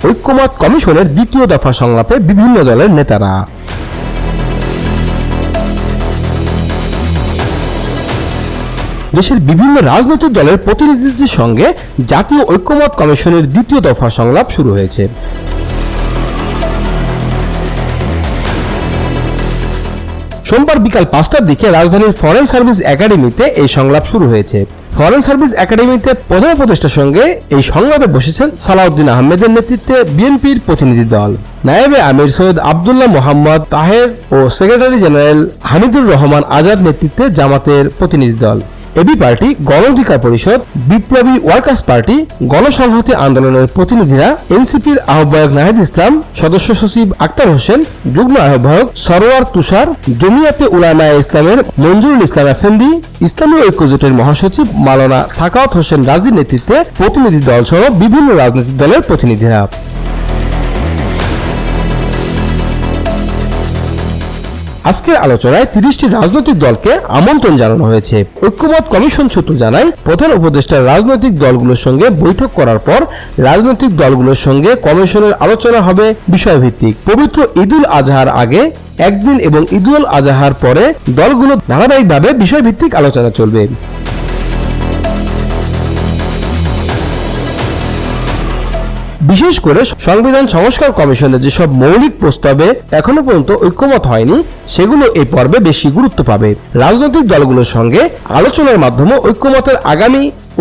ঐক্যমত কমিশনের দ্বিতীয় দফা সংলাপে বিভিন্ন দলের নেতারা। দেশের বিভিন্ন রাজনৈতিক দলের প্রতিনিধিদের সঙ্গে জাতীয় ঐক্যমত কমিশনের দ্বিতীয় দফা সংলাপ শুরু হয়েছে। সোমবার বিকাল 5টার দিকে রাজধানীর ফরেন সার্ভিস একাডেমিতে এই সংলাপ শুরু হয়েছে। ফরেন সার্ভিস একাডেমিতে প্রধান উপদেষ্টার সঙ্গে এই সংলাপে বসেছেন সালাউদ্দিন আহমেদের নেতৃত্বে বিএনপির প্রতিনিধি দল, নায়েবে আমির সৈয়দ আব্দুল্লাহ মোহাম্মদ তাহের ও সেক্রেটারি জেনারেল হামিদুর রহমান আজাদ নেতৃত্বে জামাতের প্রতিনিধি দল, এবি পার্টি, গণ অধিকার পরিষদ, বিপ্লবী ওয়ার্কার্স পার্টি, গণসংহতি আন্দোলনের প্রতিনিধিরা, এনসিপির আহ্বায়ক নাহিদ ইসলাম, সদস্য সচিব আক্তার হোসেন, যুগ্ম আহ্বায়ক সরোয়ার তুষার, জমিয়াতে উলামায়ে ইসলামের মঞ্জুরুল ইসলাম এফেন্দি, ইসলামী ঐক্যজোটের মহাসচিব মাওলানা সাখাওয়াত হোসেন রাজির নেতৃত্বে প্রতিনিধি দল সহ বিভিন্ন রাজনৈতিক দলের প্রতিনিধিরা। আজকের আলোচনায় 30টি রাজনৈতিক দলকে আমন্ত্রণ জানানো হয়েছে। ঐক্যমত কমিশন সূত্র জানায়, প্রধান উপদেষ্টার রাজনৈতিক দলগুলোর সঙ্গে বৈঠক করার পর রাজনৈতিক দলগুলোর সঙ্গে কমিশনের আলোচনা হবে বিষয়ভিত্তিক। পবিত্র ঈদুল আজহার আগে একদিন এবং ঈদুল আজহার পরে দলগুলো ধারাবাহিকভাবে বিষয়ভিত্তিক আলোচনা চলবে। বিশেষ করে সংবিধান সংস্কার কমিশনের যেসব মৌলিক প্রস্তাবে এখনো পর্যন্ত ঐক্যমত হয়নি, সেগুলো এই পর্বে বেশি গুরুত্ব পাবে। রাজনৈতিক দলগুলোর সঙ্গে আলোচনার মাধ্যমে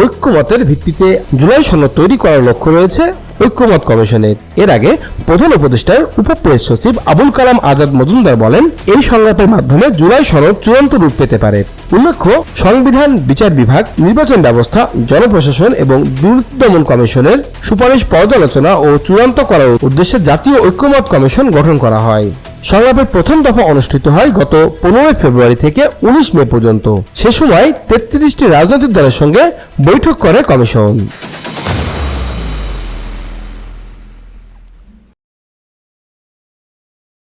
ঐক্যমতের ভিত্তিতে জুলাই সনদ তৈরি করার লক্ষ্য রয়েছে ঐক্যমত কমিশনের। এর আগে প্রধান উপদেষ্টার উপপ্রেস সচিব আবুল কালাম আজাদ মজুমদার বলেন, এই সংলাপের মাধ্যমে জুলাই সনদ চূড়ান্ত রূপ পেতে পারে। উল্লেখ্য, সংবিধান, বিচার বিভাগ, নির্বাচন ব্যবস্থা, জনপ্রশাসন এবং দুর্নীতি দমন কমিশনের সুপারিশ পর্যালোচনা ও চূড়ান্ত করার উদ্দেশ্যে জাতীয় ঐক্যমত কমিশন গঠন করা হয়। সংলাপের প্রথম দফা অনুষ্ঠিত হয় গত 15 ফেব্রুয়ারি থেকে 19 মে পর্যন্ত। সে সময় 33টি রাজনৈতিক দলের সঙ্গে বৈঠক করে কমিশন।